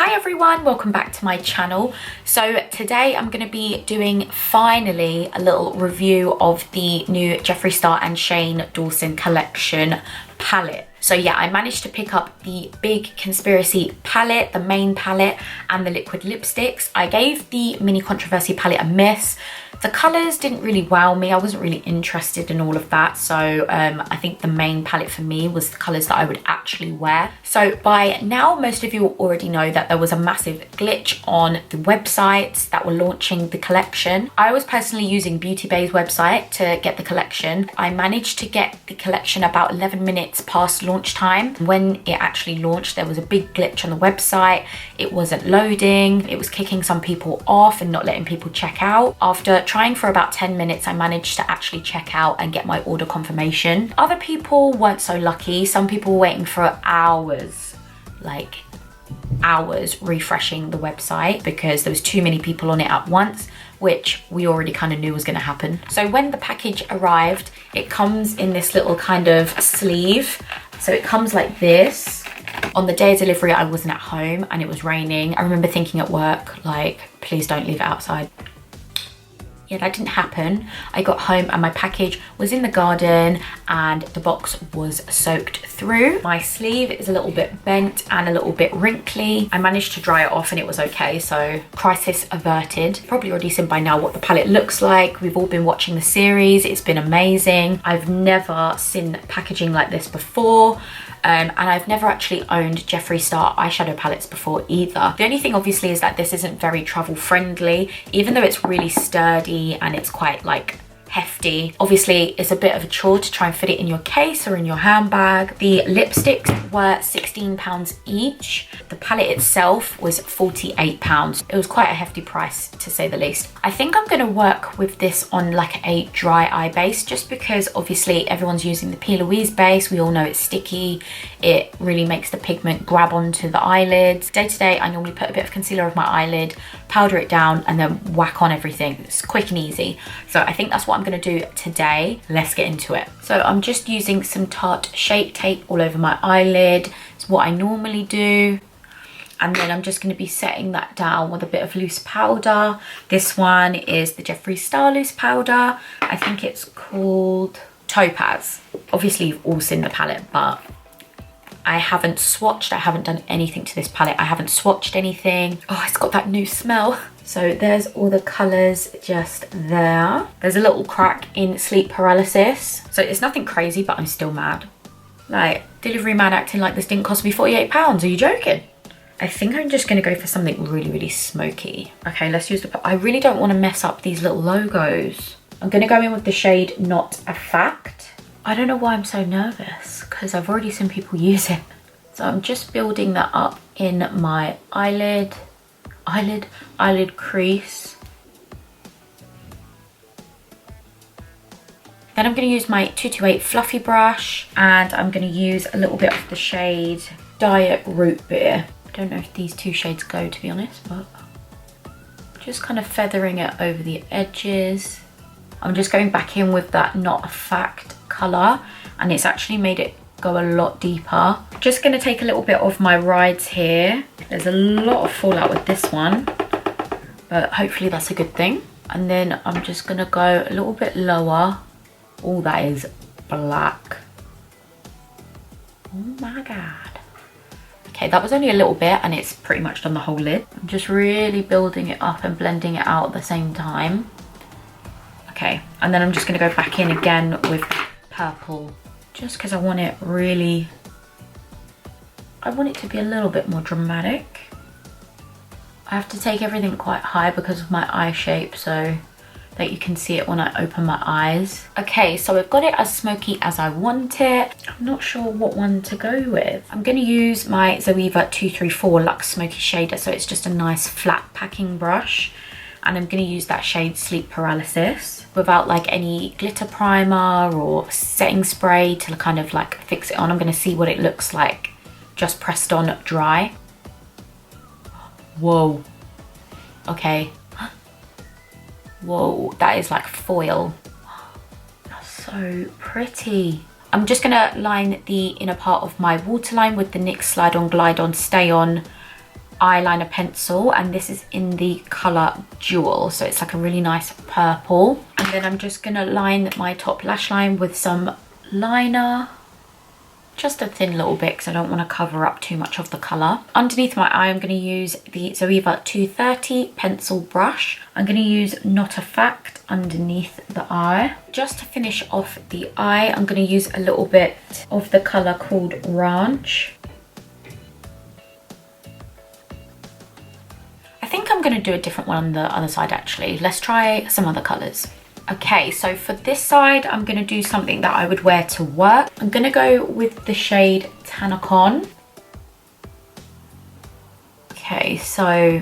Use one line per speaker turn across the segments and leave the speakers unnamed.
Hi everyone, welcome back to my channel. So today I'm going to be doing finally a little review of the new Jeffree Star and Shane Dawson collection palette. So yeah, I managed to pick up the Big Conspiracy palette, the main palette, and the liquid lipsticks. I gave the Mini Controversy palette a miss. The colours didn't really wow me. I wasn't really interested in all of that. So I think the main palette for me was the colours that I would actually wear. So by now, most of you already know that there was a massive glitch on the websites that were launching the collection. I was personally using Beauty Bay's website to get the collection. I managed to get the collection about 11 minutes past launch time. When it actually launched, there was a big glitch on the website. It wasn't loading. It was kicking some people off and not letting people check out. After trying for about 10 minutes, I managed to actually check out and get my order confirmation. Other people weren't so lucky. Some people were waiting for hours, like hours, refreshing the website because there was too many people on it at once, which we already kind of knew was going to happen. So when the package arrived, it comes in this little kind of sleeve. So it comes like this. On the day of delivery, I wasn't at home and it was raining. I remember thinking at work, like, please don't leave it outside. Yeah, that didn't happen. I got home and my package was in the garden and the box was soaked through. My sleeve is a little bit bent and a little bit wrinkly. I managed to dry it off and it was okay, so crisis averted. Probably already seen by now what the palette looks like. We've all been watching the series. It's been amazing. I've never seen packaging like this before. And I've never actually owned Jeffree Star eyeshadow palettes before either. The only thing obviously is that this isn't very travel friendly, even though it's really sturdy and it's quite like hefty. Obviously it's a bit of a chore to try and fit it in your case or in your handbag. The lipsticks were £16 each. The palette itself was £48. It was quite a hefty price to say the least. I think I'm going to work with this on like a dry eye base, just because obviously everyone's using the P. Louise base. We all know it's sticky. It really makes the pigment grab onto the eyelids. Day to day I normally put a bit of concealer over my eyelid, powder it down and then whack on everything. It's quick and easy. So I think that's what I'm going to do today. Let's get into it. So I'm just using some Tarte Shape Tape all over my eyelid. It's what I normally do. And then I'm just going to be setting that down with a bit of loose powder. This one is the Jeffree Star loose powder. I think it's called Topaz. Obviously you've all seen the palette, but I haven't swatched. I haven't done anything to this palette. I haven't swatched anything. Oh, it's got that new smell. So there's all the colours just there. There's a little crack in sleep paralysis. So it's nothing crazy, but I'm still mad. Like, delivery man acting like this didn't cost me £48. Are you joking? I think I'm just going to go for something really, really smoky. Okay, let's use the... I really don't want to mess up these little logos. I'm going to go in with the shade Not a Fact. I don't know why I'm so nervous, because I've already seen people use it. So I'm just building that up in my eyelid crease. Then I'm going to use my 228 fluffy brush and I'm going to use a little bit of the shade Diet Root Beer. I don't know if these two shades go, to be honest, but just kind of feathering it over the edges. I'm just going back in with that Not a Fact colour and it's actually made it go a lot deeper. Just going to take a little bit of my rides here. There's a lot of fallout with this one, but hopefully that's a good thing. And then I'm just going to go a little bit lower. Oh, that is black. Oh my god. Okay, that was only a little bit and it's pretty much done the whole lid. I'm just really building it up and blending it out at the same time. Okay, and then I'm just going to go back in again with purple, just because I want it really, I want it to be a little bit more dramatic. I have to take everything quite high because of my eye shape so that you can see it when I open my eyes. Okay, so I've got it as smoky as I want it. I'm not sure what one to go with. I'm going to use my Zoeva 234 Luxe Smoky Shader, so it's just a nice flat packing brush. And I'm going to use that shade Sleep Paralysis without like any glitter primer or setting spray to kind of like fix it on. I'm going to see what it looks like just pressed on dry. Whoa. Okay. Whoa, that is like foil. That's so pretty. I'm just going to line the inner part of my waterline with the NYX Slide On Glide On Stay On eyeliner pencil, and this is in the color Jewel, so it's like a really nice purple. And then I'm just gonna line my top lash line with some liner, just a thin little bit because I don't want to cover up too much of the color. Underneath my eye, I'm going to use the Zoeva 230 pencil brush. I'm going to use Not a Fact underneath the eye. Just to finish off the eye, I'm going to use a little bit of the color called Ranch. I think I'm going to do a different one on the other side actually. Let's try some other colors. Okay, so for this side, I'm going to do something that I would wear to work. I'm going to go with the shade Tanacon. Okay, so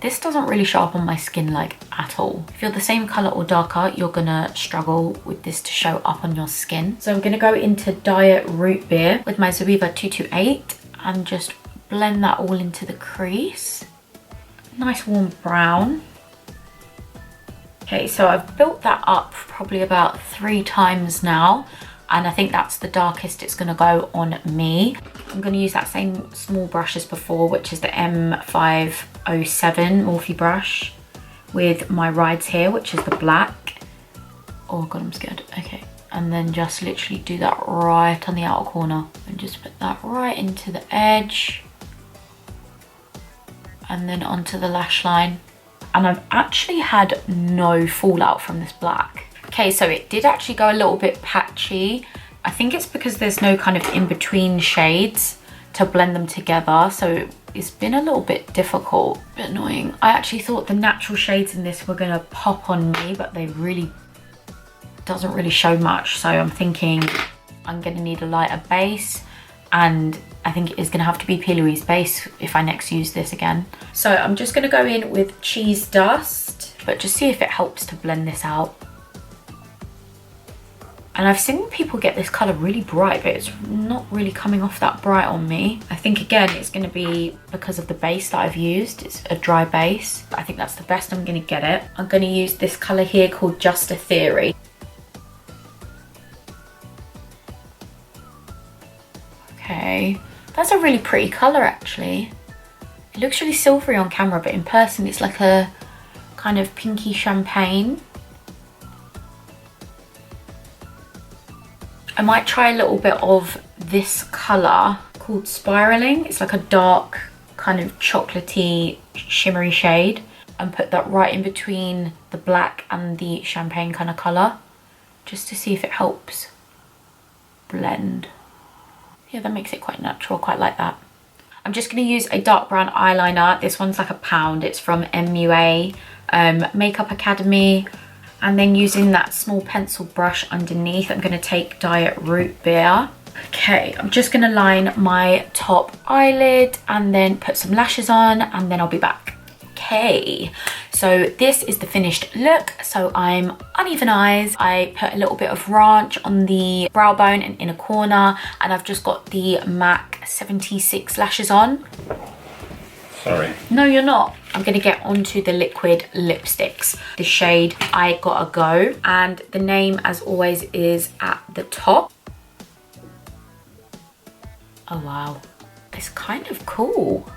this doesn't really show up on my skin like at all. If you're the same color or darker, you're going to struggle with this to show up on your skin. So I'm going to go into Diet Root Beer with my Zoeva 228 and just blend that all into the crease. Nice warm brown. Okay, so I've built that up probably about 3 times now, and I think that's the darkest it's gonna go on me. I'm gonna use that same small brush as before, which is the M507 Morphe brush with my rides here, which is the black. Oh God, I'm scared. Okay, and then just literally do that right on the outer corner and just put that right into the edge and then onto the lash line. And I've actually had no fallout from this black. Okay, so it did actually go a little bit patchy. I think it's because there's no kind of in-between shades to blend them together, so it's been a little bit difficult, a bit annoying. I actually thought the natural shades in this were gonna pop on me, but they really doesn't really show much, so I'm thinking I'm gonna need a lighter base, and I think it is gonna have to be P. Louise base if I next use this again. So I'm just gonna go in with Cheese Dust, but just see if it helps to blend this out. And I've seen people get this color really bright, but it's not really coming off that bright on me. I think again, it's gonna be because of the base that I've used. It's a dry base. I think that's the best I'm gonna get it. I'm gonna use this color here called Just a Theory. Okay. That's a really pretty colour actually. It looks really silvery on camera, but in person it's like a kind of pinky champagne. I might try a little bit of this colour called Spiraling. It's like a dark kind of chocolatey shimmery shade, and put that right in between the black and the champagne kind of colour, just to see if it helps blend. Yeah, that makes it quite natural, quite like that. I'm just gonna use a dark brown eyeliner. This one's like £1. It's from MUA Makeup Academy. And then using that small pencil brush underneath, I'm gonna take Diet Root Beer. Okay, I'm just gonna line my top eyelid and then put some lashes on, and then I'll be back. Okay, so this is the finished look. So I'm uneven eyes. I put a little bit of Ranch on the brow bone and inner corner, and I've just got the MAC 76 lashes on.
Sorry.
No, you're not. I'm gonna get onto the liquid lipsticks. The shade I Gotta Go, and the name as always is at the top. Oh wow, it's kind of cool.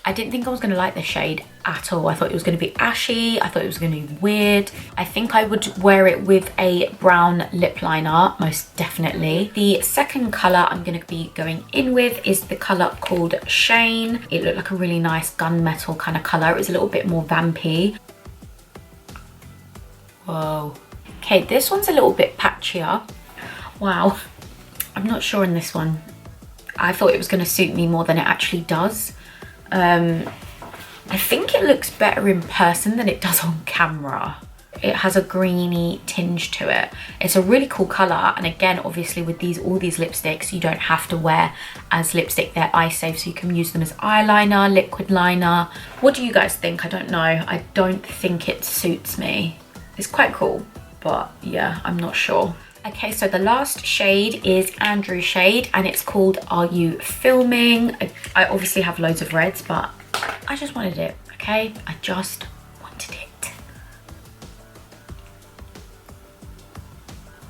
I didn't think I was gonna like this shade at all. I thought it was gonna be ashy. I thought it was gonna be weird. I think I would wear it with a brown lip liner, most definitely. The second color I'm gonna be going in with is the color called Shane. It looked like a really nice gunmetal kind of color. It was a little bit more vampy. Whoa. Okay, this one's a little bit patchier. Wow, I'm not sure in this one. I thought it was gonna suit me more than it actually does. I think it looks better in person than it does on camera. It has a greeny tinge to it. It's a really cool color, and again, obviously with all these lipsticks, you don't have to wear as lipstick. They're eye safe, so you can use them as eyeliner, liquid liner. What do you guys think? I don't know. I don't think it suits me. It's quite cool, but yeah, I'm not sure. Okay, so the last shade is Andrew's shade, and it's called Are You Filming? I obviously have loads of reds, but I just wanted it, okay? I just wanted it.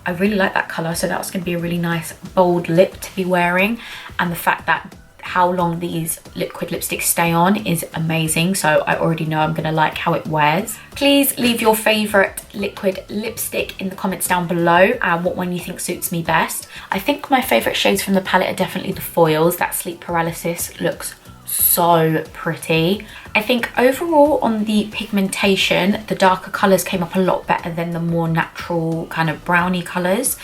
I really like that color, so that's gonna be a really nice bold lip to be wearing. And the fact that how long these liquid lipsticks stay on is amazing, so I already know I'm gonna like how it wears. Please leave your favorite liquid lipstick in the comments down below and what one you think suits me best. I think my favorite shades from the palette are definitely the foils. That sleep paralysis looks so pretty. I think overall on the pigmentation, the darker colors came up a lot better than the more natural kind of browny colors.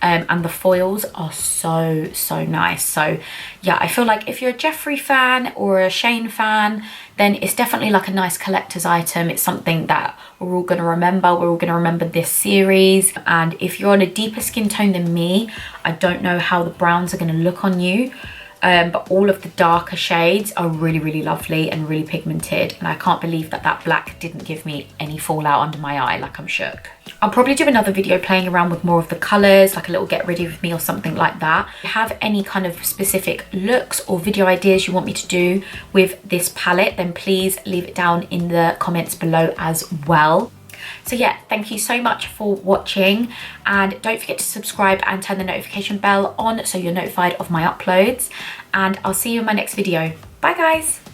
And the foils are so nice. So yeah, I feel like if you're a Jeffree fan or a Shane fan, then it's definitely like a nice collector's item. It's something that we're all going to remember. We're all going to remember this series. And if you're on a deeper skin tone than me, I don't know how the browns are going to look on you. But all of the darker shades are really lovely and really pigmented, and I can't believe that that black didn't give me any fallout under my eye. Like, I'm shook. I'll probably do another video playing around with more of the colors, like a little get ready with me or something like that. If you have any kind of specific looks or video ideas you want me to do with this palette, then please leave it down in the comments below as well. So yeah, thank you so much for watching, and don't forget to subscribe and turn the notification bell on so you're notified of my uploads, and I'll see you in my next video. Bye guys.